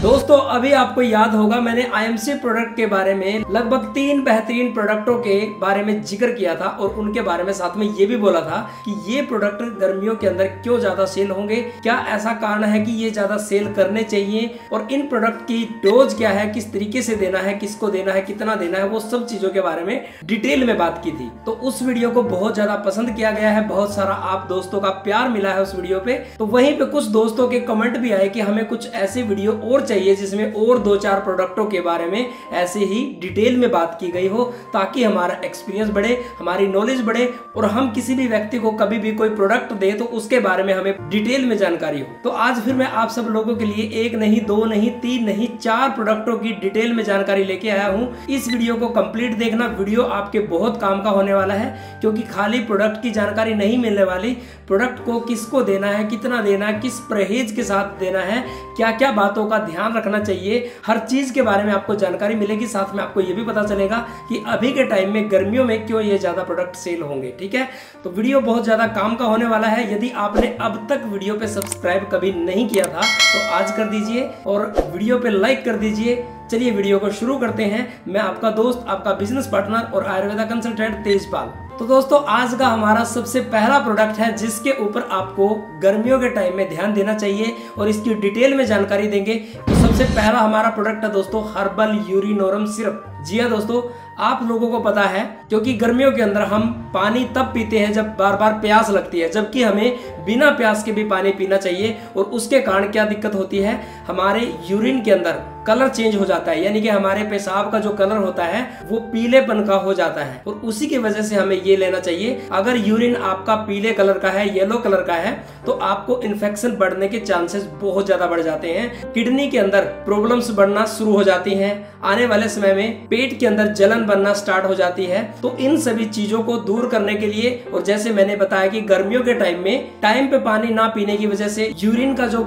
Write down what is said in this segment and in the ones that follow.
दोस्तों अभी आपको याद होगा मैंने IMC प्रोडक्ट के बारे में लगभग 3 बेहतरीन प्रोडक्टों के बारे में जिक्र किया था और उनके बारे में साथ में ये भी बोला था कि ये प्रोडक्ट गर्मियों के अंदर क्यों ज्यादा सेल होंगे, क्या ऐसा कारण है कि ये ज्यादा सेल करने चाहिए और इन प्रोडक्ट की डोज क्या है, किस तरीके से देना है, किसको देना है, कितना देना है, वो सब चीजों के बारे में डिटेल में बात की थी। तो उस वीडियो को बहुत ज्यादा पसंद किया गया है, बहुत सारा आप दोस्तों का प्यार मिला है उस वीडियो पे। तो वहीं पे कुछ दोस्तों के कमेंट भी आए कि हमें कुछ ऐसी वीडियो और चाहिए जिसमें और 2-4 प्रोडक्टों के बारे में ऐसे ही डिटेल में बात की गई हो, ताकि हमारा एक्सपीरियंस बढ़े, हमारी नॉलेज बढ़े और हम किसी भी व्यक्ति को कभी भी कोई प्रोडक्ट दे तो उसके बारे में हमें डिटेल में जानकारी हो। तो आज फिर मैं आप सब लोगों के लिए 1 नहीं 2 नहीं 3 नहीं 4 प्रोडक्टों की डिटेल में जानकारी लेके आया हूँ। इस वीडियो को कंप्लीट देखना, वीडियो आपके बहुत काम का होने वाला है, क्योंकि खाली प्रोडक्ट की जानकारी नहीं मिलने वाली, प्रोडक्ट को किसको देना है, कितना देना है, किस परहेज के साथ देना है, क्या क्या बातों का ध्यान रखना चाहिए, हर चीज के बारे में आपको जानकारी मिलेगी। साथ में आपको यह भी पता चलेगा कि अभी के टाइम में गर्मियों में क्यों ये ज्यादा प्रोडक्ट सेल होंगे। ठीक है, तो वीडियो बहुत ज्यादा काम का होने वाला है। यदि आपने अब तक वीडियो पे सब्सक्राइब कभी नहीं किया था तो आज कर दीजिए और वीडियो पे लाइक कर दीजिए। चलिए वीडियो को शुरू करते हैं। मैं आपका दोस्त, आपका बिजनेस पार्टनर और आयुर्वेदा कंसल्टेंट तेजपाल। तो दोस्तों आज का हमारा सबसे पहला प्रोडक्ट है जिसके ऊपर आपको गर्मियों के टाइम में ध्यान देना चाहिए और इसकी डिटेल में जानकारी देंगे। तो सबसे पहला हमारा प्रोडक्ट है दोस्तों हर्बल यूरिनोरम सिरप। जी हाँ दोस्तों, आप लोगों को पता है क्योंकि गर्मियों के अंदर हम पानी तब पीते हैं जब बार बार प्यास लगती है, जबकि हमें बिना प्यास के भी पानी पीना चाहिए। और उसके कारण क्या दिक्कत होती है, हमारे यूरिन के अंदर कलर चेंज हो जाता है, यानी कि हमारे पेशाब का जो कलर होता है वो पीलेपन का हो जाता है और उसी की वजह से हमें ये लेना चाहिए। अगर यूरिन आपका पीले कलर का है, येलो कलर का है, तो आपको इन्फेक्शन बढ़ने के चांसेस बहुत ज्यादा बढ़ जाते हैं। किडनी के अंदर प्रॉब्लम्स बढ़ना शुरू हो जाती हैं, आने वाले समय में पेट के अंदर जलन बनना स्टार्ट हो जाती है। तो इन सभी चीजों को दूर करने के लिए, और जैसे मैंने बताया कि गर्मियों के टाइम में टाइम पे पानी ना पीने की वजह से यूरिन का जो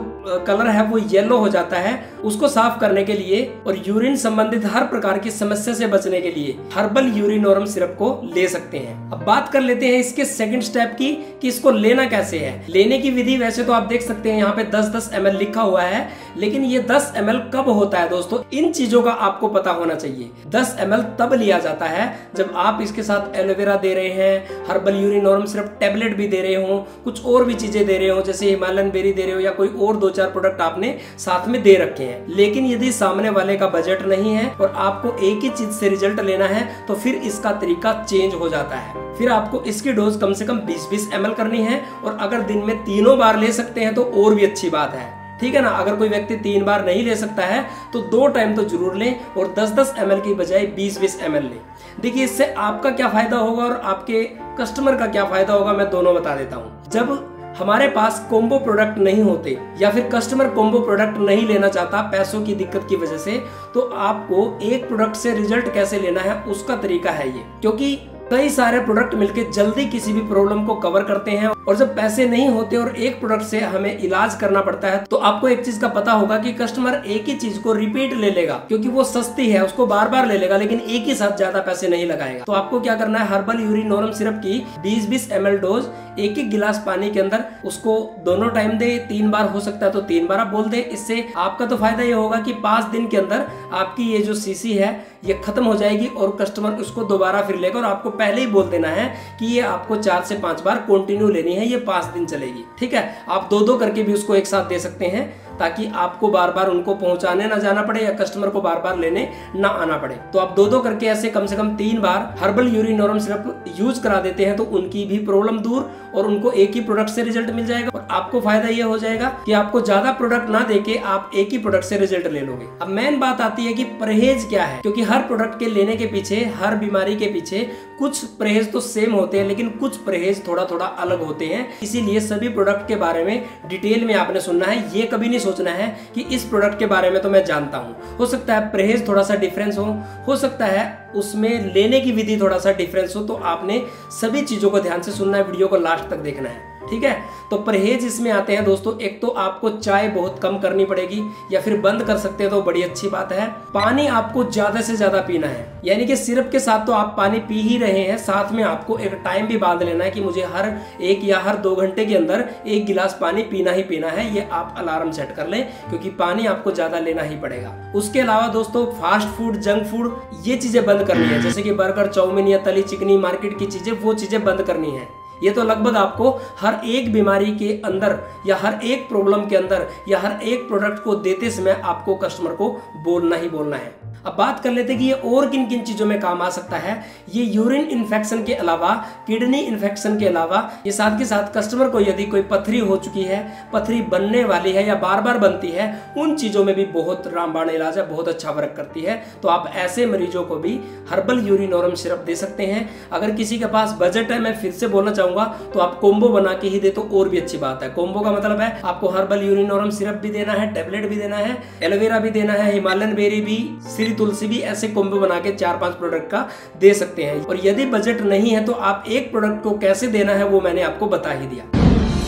कलर है वो येलो हो जाता है, उसको साफ करने के लिए और यूरिन संबंधित हर प्रकार की समस्या से बचने के लिए हर्बल यूरिनोरम सिरप को ले सकते हैं। अब बात कर लेते हैं इसके सेकंड स्टेप की कि इसको लेना कैसे है। लेने की विधि वैसे तो आप देख सकते हैं यहाँ पे 10-10 ml लिखा हुआ है, लेकिन ये 10 ml कब होता है दोस्तों, इन चीजों का आपको पता होना चाहिए। 10 ml तब लिया जाता है जब आप इसके साथ एलोवेरा दे रहे हैं, हर्बल यूरिनोरम सिरप टेबलेट भी दे रहे हो, कुछ और भी चीजें दे रहे हो, जैसे हिमालयन बेरी दे रहे हो या कोई और 2-4 प्रोडक्ट आपने साथ में दे रखे हैं। लेकिन यदि सामने वाले का बजट नहीं है और आपको एक ही चीज से रिजल्ट लेना है तो फिर इसका तरीका चेंज हो जाता है। फिर आपको इसकी डोज कम से कम 20-20 ml करनी है और अगर दिन में 3 बार ले सकते हैं तो और भी अच्छी बात है। ठीक है ना, अगर कोई व्यक्ति 3 बार नहीं ले सकता है तो 2 टाइम तो जरूर लें और 10-10 ml की बजाय 20-20 ml लें। देखिए इससे आपका क्या फायदा होगा और आपके कस्टमर का क्या फायदा होगा, मैं दोनों बता देता हूँ। जब हमारे पास कॉम्बो प्रोडक्ट नहीं होते या फिर कस्टमर कॉम्बो प्रोडक्ट नहीं लेना चाहता पैसों की दिक्कत की वजह से, तो आपको एक प्रोडक्ट से रिजल्ट कैसे लेना है उसका तरीका है ये। क्योंकि कई सारे प्रोडक्ट मिलकर जल्दी किसी भी प्रॉब्लम को कवर करते हैं और जब पैसे नहीं होते और एक प्रोडक्ट से हमें इलाज करना पड़ता है तो आपको एक चीज का पता होगा कि कस्टमर एक ही चीज को रिपीट ले लेगा क्योंकि वो सस्ती है, उसको बार बार ले लेगा, लेकिन एक ही साथ ज्यादा पैसे नहीं लगाएगा। तो आपको क्या करना है, हर्बल यूरिनोरम सिरप की 20-20 ml डोज 1-1 गिलास पानी के अंदर उसको दोनों टाइम दे, 3 बार हो सकता है तो 3 बार आप बोल दे। इससे आपका तो फायदा ये होगा कि 5 दिन के अंदर आपकी ये जो सीसी है ये खत्म हो जाएगी और कस्टमर उसको दोबारा फिर लेगा। और आपको पहले ही बोल देना है कि ये आपको 4 से 5 बार कंटिन्यू लेनी है, ये 5 दिन चलेगी। ठीक है, आप 2-2 करके भी उसको एक साथ दे सकते हैं ताकि आपको बार बार उनको पहुंचाने ना जाना पड़े या कस्टमर को बार बार लेने ना आना पड़े। तो आप 2-2 करके ऐसे कम से कम 3 बार हर्बल यूरिनोरम सिरप यूज करा देते हैं तो उनकी भी प्रॉब्लम दूर और उनको एक ही प्रोडक्ट से रिजल्ट मिल जाएगा और आपको फायदा ये हो जाएगा कि आपको ज्यादा प्रोडक्ट ना देके आप एक ही प्रोडक्ट से रिजल्ट ले लोगे। अब मेन बात आती है कि परहेज क्या है, क्योंकि हर प्रोडक्ट के लेने के पीछे, हर बीमारी के पीछे कुछ परहेज तो सेम होते हैं लेकिन कुछ परहेज थोड़ा थोड़ा अलग होते हैं। इसीलिए सभी प्रोडक्ट के बारे में डिटेल में आपने सुनना है। ये कभी नहीं सोचना है कि इस प्रोडक्ट के बारे में तो मैं जानता हूं, हो सकता है परहेज थोड़ा सा डिफरेंस हो सकता है उसमें लेने की विधि थोड़ा सा डिफरेंस हो। तो आपने सभी चीजों को ध्यान से सुनना है, वीडियो को लास्ट तक देखना है। ठीक है। तो परहेज इसमें आते हैं दोस्तों, एक तो आपको चाय बहुत कम करनी पड़ेगी या फिर बंद कर सकते हैं तो बड़ी अच्छी बात है। पानी आपको ज्यादा से ज्यादा पीना है, यानी कि सिरप के साथ तो आप पानी पी ही रहे हैं, साथ में आपको एक टाइम भी बांध लेना है कि मुझे हर 1 या हर 2 घंटे के अंदर 1 गिलास पानी पीना ही पीना है। ये आप अलार्म सेट कर लें, क्योंकि पानी आपको ज्यादा लेना ही पड़ेगा। उसके अलावा दोस्तों फास्ट फूड, जंक फूड, ये चीजें बंद करनी है, जैसे कि बर्गर, चाउमीन या तली चिकनी मार्केट की चीजें, वो चीजें बंद करनी है। ये तो लगभग आपको हर एक बीमारी के अंदर या हर एक प्रॉब्लम के अंदर या हर एक प्रोडक्ट को देते समय आपको कस्टमर को बोलना ही बोलना है। अब बात कर लेते हैं कि ये और किन किन चीजों में काम आ सकता है। ये यूरिन इन्फेक्शन के अलावा, किडनी इन्फेक्शन के अलावा, ये साथ के साथ कस्टमर को यदि कोई पथरी हो चुकी है, पथरी बनने वाली है या बार बार बनती है, उन चीजों में भी बहुत रामबाण इलाज है, बहुत अच्छा वर्क करती है। तो आप ऐसे मरीजों को भी हर्बल यूरिनोरम सिरप दे सकते हैं। अगर किसी के पास बजट है, मैं फिर से बोलना चाहूंगा, तो आप कोम्बो बना के ही दे तो और भी अच्छी बात है। कोम्बो का मतलब है आपको हर्बल यूरिनोरम सिरप भी देना है, टेबलेट भी देना है, एलोवेरा भी देना है, हिमालयन बेरी भी, श्री तुलसी भी, ऐसे कॉम्बो बना के 4-5 प्रोडक्ट का दे सकते हैं। और यदि बजट नहीं है तो आप एक प्रोडक्ट को कैसे देना है वो मैंने आपको बता ही दिया।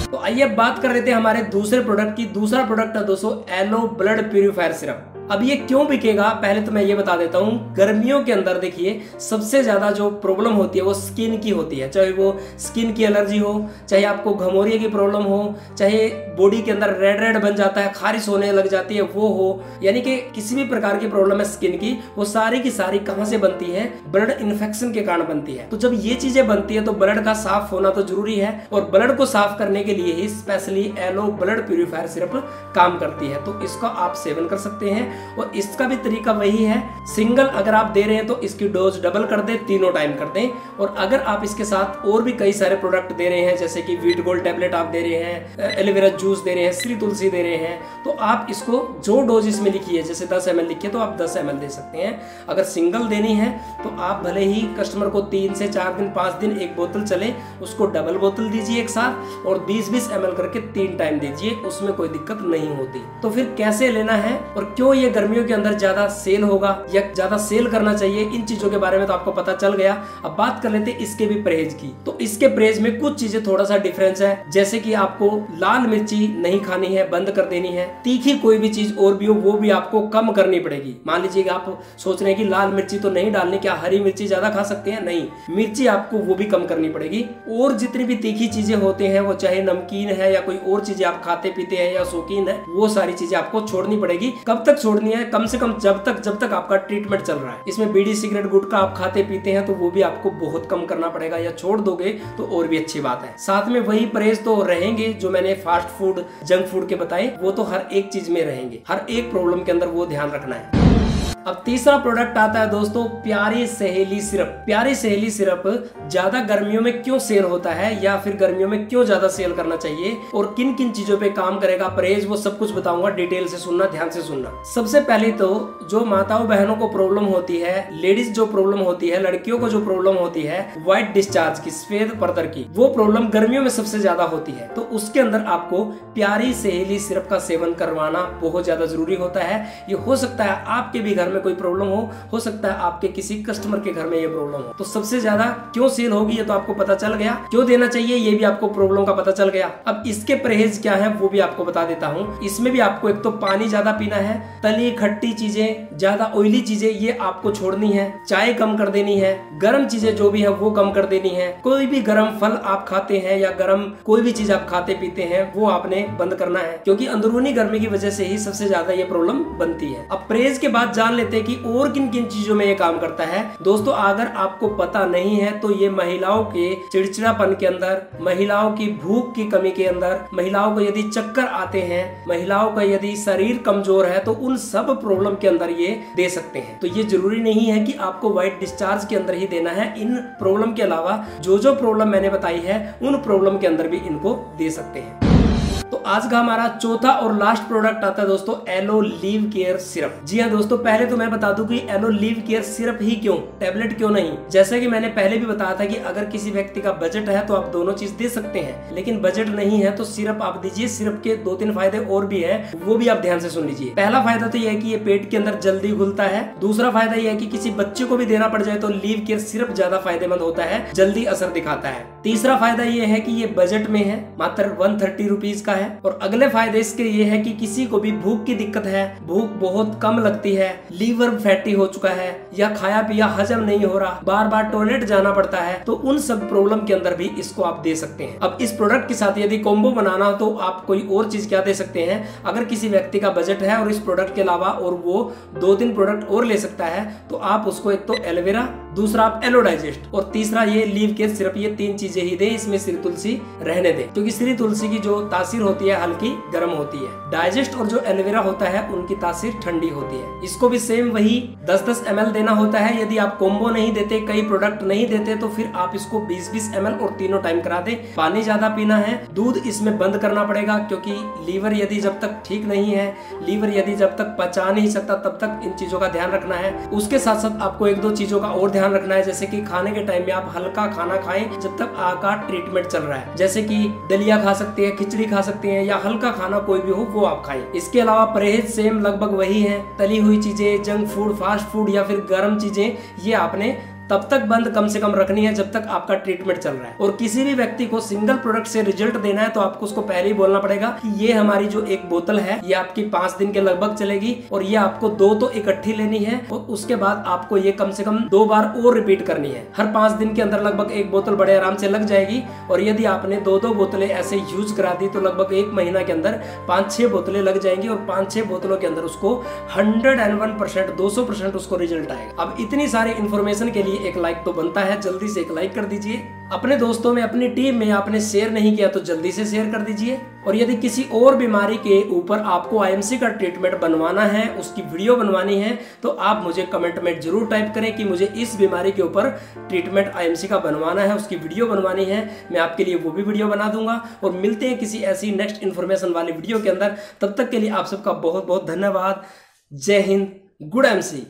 तो आइए अब बात कर लेते हैं हमारे दूसरे प्रोडक्ट की। दूसरा प्रोडक्ट है दोस्तों एलो ब्लड प्यूरिफायर सिरप। अब ये क्यों बिकेगा, पहले तो मैं ये बता देता हूँ। गर्मियों के अंदर देखिए सबसे ज्यादा जो प्रॉब्लम होती है वो स्किन की होती है, चाहे वो स्किन की एलर्जी हो, चाहे आपको घमौरिया की प्रॉब्लम हो, चाहे बॉडी के अंदर रेड रेड बन जाता है, खारिश होने लग जाती है वो हो, यानी कि किसी भी प्रकार की प्रॉब्लम है स्किन की, वो सारी की सारी कहाँ से बनती है, ब्लड इन्फेक्शन के कारण बनती है। तो जब ये चीजें बनती है तो ब्लड का साफ होना तो जरूरी है, और ब्लड को साफ करने के लिए ही specially aloe blood purifier syrup काम करती है। तो इसका आप सेवन कर सकते हैं, और इसका भी तरीका वही है। सिंगल अगर आप दे रहे हैं तो इसकी डोज डबल कर दें, 3 टाइम कर दें। और अगर आप इसके साथ और भी कई सारे प्रोडक्ट दे रहे हैं, जैसे कि वीट गोल्ड टैबलेट आप दे रहे हैं, एलोवेरा जूस दे रहे हैं, श्री तुलसी दे रहे हैं, तो आप इसको जो डोज इसमें लिखी है, जैसे 10 ml लिखी है तो आप 10 ml दे सकते हैं। अगर सिंगल देनी है तो आप भले ही कस्टमर को 3 से 4 दिन 5 दिन एक बोतल चले, उसको डबल बोतल दीजिए एक साथ, और 20-20 ml करके 3 टाइम दीजिए, उसमें कोई दिक्कत नहीं होती। तो फिर कैसे लेना है और क्यों ये गर्मियों के अंदर ज्यादा सेल होगा या ज्यादा सेल करना चाहिए, इन चीजों के बारे में तो आपको पता चल गया। अब बात कर लेते हैं इसके भी परहेज की। तो इसके परहेज में कुछ चीजें थोड़ा सा डिफरेंस है, जैसे कि आपको लाल मिर्ची नहीं खानी है, बंद कर देनी है। तीखी कोई भी चीज और भी हो वो भी आपको कम करनी पड़ेगी। मान लीजिए कि आप सोच रहे हैं कि लाल मिर्ची तो नहीं डालनी, क्या हरी मिर्ची ज्यादा खा सकते हैं, नहीं, मिर्ची आपको वो भी कम करनी पड़ेगी। और जितनी भी तीखी चीजें होते हैं, वो चाहे नमकीन है या कोई और चीजें आप खाते पीते हैं या शौकीन है, वो सारी चीजें आपको छोड़नी पड़ेगी। कब तक छोड़नी है, कम से कम जब तक आपका ट्रीटमेंट चल रहा है। इसमें बीड़ी सिगरेट गुटखा आप खाते पीते हैं तो वो भी आपको बहुत कम करना पड़ेगा, या छोड़ दोगे तो और भी अच्छी बात है। साथ में वही परहेज तो रहेंगे जो मैंने फास्ट फूड, जंक फूड के बताए, वो तो हर एक चीज में रहेंगे, हर एक प्रॉब्लम के अंदर वो ध्यान रखना है। अब तीसरा प्रोडक्ट आता है दोस्तों प्यारी सहेली सिरप। प्यारी सहेली सिरप ज्यादा गर्मियों में क्यों सेल होता है, या फिर गर्मियों में क्यों ज्यादा सेल करना चाहिए, और किन किन चीजों पे काम करेगा परहेज, वो सब कुछ बताऊंगा। डिटेल से सुनना, ध्यान से सुनना। सबसे पहले तो जो माताओं बहनों को प्रॉब्लम होती है, लेडीज जो प्रॉब्लम होती है, लड़कियों को जो प्रॉब्लम होती है व्हाइट डिस्चार्ज की, सफेद परदर की, वो प्रॉब्लम गर्मियों में सबसे ज्यादा होती है। तो उसके अंदर आपको प्यारी सहेली सिरप का सेवन करवाना बहुत ज्यादा जरूरी होता है। ये हो सकता है आपके भी घर में कोई प्रॉब्लम हो सकता है आपके किसी कस्टमर के घर में ये प्रॉब्लम हो। तो सबसे ज्यादा क्यों सेल होगी ये तो आपको पता चल गया, क्यों देना चाहिए ये भी आपको प्रॉब्लम का पता चल गया। अब इसके परहेज क्या है वो भी आपको बता देता हूँ। इसमें भी आपको एक तो पानी ज्यादा पीना है, तली खट्टी चीजें, ज्यादा ऑयली चीजें ये आपको छोड़नी है, चाय कम कर देनी है, गर्म चीजें जो भी है वो कम कर देनी है। कोई भी गर्म फल आप खाते हैं या गर्म कोई भी चीज आप खाते पीते हैं वो आपने बंद करना है, क्योंकि अंदरूनी गर्मी की वजह से ही सबसे ज्यादा ये प्रॉब्लम बनती है। अब परहेज के बाद जान लेते हैं कि और किन किन चीजों में ये काम करता है। दोस्तों अगर आपको पता नहीं है तो ये महिलाओं के चिड़चिड़ापन के अंदर, महिलाओं की भूख की कमी के अंदर, महिलाओं को यदि चक्कर आते हैं, महिलाओं का यदि शरीर कमजोर है, तो उन सब प्रॉब्लम के अंदर ये दे सकते हैं। तो ये जरूरी नहीं है कि आपको व्हाइट डिस्चार्ज के अंदर ही देना है। इन प्रॉब्लम के अलावा जो जो प्रॉब्लम मैंने बताई है उन प्रॉब्लम के अंदर भी इनको दे सकते हैं। तो आज का हमारा चौथा और लास्ट प्रोडक्ट आता है दोस्तों एलो लीव केयर सिरप। जी हाँ दोस्तों, पहले तो मैं बता दूं कि एलो लीव केयर सिरप ही क्यों, टेबलेट क्यों नहीं। जैसे कि मैंने पहले भी बताया था कि अगर किसी व्यक्ति का बजट है तो आप दोनों चीज दे सकते हैं, लेकिन बजट नहीं है तो सिरप आप दीजिए। सिरप के 2-3 फायदे और भी है, वो भी आप ध्यान से सुन लीजिए। पहला फायदा तो यह है कि ये पेट के अंदर जल्दी घुलता है। दूसरा फायदा यह है कि किसी बच्चे को भी देना पड़ जाए तो लीव केयर सिरप ज्यादा फायदेमंद होता है, जल्दी असर दिखाता है। तीसरा फायदा ये है कि ये बजट में है, मात्र 130 रुपीज का है। और अगले फायदे इसके ये है कि किसी को भी भूख की दिक्कत है, भूख बहुत कम लगती है, लीवर फैटी हो चुका है या खाया पिया हजम नहीं हो रहा, बार बार टॉयलेट जाना पड़ता है, तो उन सब प्रॉब्लम के अंदर भी इसको आप दे सकते हैं। अब इस प्रोडक्ट के साथ यदि कॉम्बो बनाना हो तो आप कोई और चीज क्या दे सकते हैं। अगर किसी व्यक्ति का बजट है और इस प्रोडक्ट के अलावा और वो 2-3 प्रोडक्ट और ले सकता है तो आप उसको एक तो एलोवेरा, दूसरा आप एलो डाइजेस्ट और तीसरा ये लीव केयर सिरप, ये 3 चीजें ही दे। इसमें श्री तुलसी रहने दे, क्योंकि श्री तुलसी की जो तासीर होती है हल्की गर्म होती है। डाइजेस्ट और जो एलोवेरा होता है उनकी तासीर ठंडी होती है। इसको भी सेम वही 10-10 ml देना होता है। यदि आप कॉम्बो नहीं देते, कई प्रोडक्ट नहीं देते, तो फिर आप इसको 20-20 ml और तीनों टाइम करा दे। पानी ज्यादा पीना है, दूध इसमें बंद करना पड़ेगा, क्योंकि लीवर यदि जब तक ठीक नहीं है, लीवर यदि जब तक पचा नहीं सकता तब तक इन चीजों का ध्यान रखना है। उसके साथ साथ आपको 1-2 चीजों का और ध्यान रखना है, जैसे कि खाने के टाइम में आप हल्का खाना खाएं जब तक आपका ट्रीटमेंट चल रहा है। जैसे कि दलिया खा सकते हैं, खिचड़ी खा सकते हैं, या हल्का खाना कोई भी हो वो आप खाएं। इसके अलावा परहेज सेम लगभग वही है। तली हुई चीजें, जंक फूड, फास्ट फूड या फिर गर्म चीजें, ये आपने तब तक बंद कम से कम रखनी है जब तक आपका ट्रीटमेंट चल रहा है। और किसी भी व्यक्ति को सिंगल प्रोडक्ट से रिजल्ट देना है तो आपको उसको पहले ही बोलना पड़ेगा कि ये हमारी जो एक बोतल है ये आपकी 5 दिन के लगभग चलेगी और ये आपको 2 तो इकट्ठी लेनी है और उसके बाद आपको ये कम से कम 2 बार और रिपीट करनी है। हर 5 दिन के अंदर लगभग 1 बोतल बड़े आराम से लग जाएगी। और यदि आपने 2-2 बोतलें ऐसे यूज करा दी तो लगभग 1 महीना के अंदर 5-6 बोतलें लग जाएंगी और 5-6 बोतलों के अंदर उसको 101%, 200% उसको रिजल्ट आएगा। अब इतनी सारी इन्फॉर्मेशन के लिए एक लाइक तो बनता है, जल्दी से एक लाइक कर दीजिए। अपने दोस्तों में, अपनी टीम में आपने शेयर नहीं किया तो जल्दी से शेयर कर दीजिए। और यदि किसी और बीमारी के ऊपर आपको आईएमसी का ट्रीटमेंट बनवाना है, उसकी वीडियो बनवानी है, तो आप मुझे कमेंट में जरूर टाइप करें कि मुझे इस बीमारी के ऊपर ट्रीटमेंट आईएमसी का बनवाना है, उसकी वीडियो बनवानी है। मैं आपके लिए वो भी वीडियो बना दूंगा। और मिलते हैं किसी ऐसी नेक्स्ट इन्फॉर्मेशन वाली वीडियो के अंदर। तब तक के लिए आप सबका बहुत बहुत धन्यवाद। जय हिंद, गुड एमसी।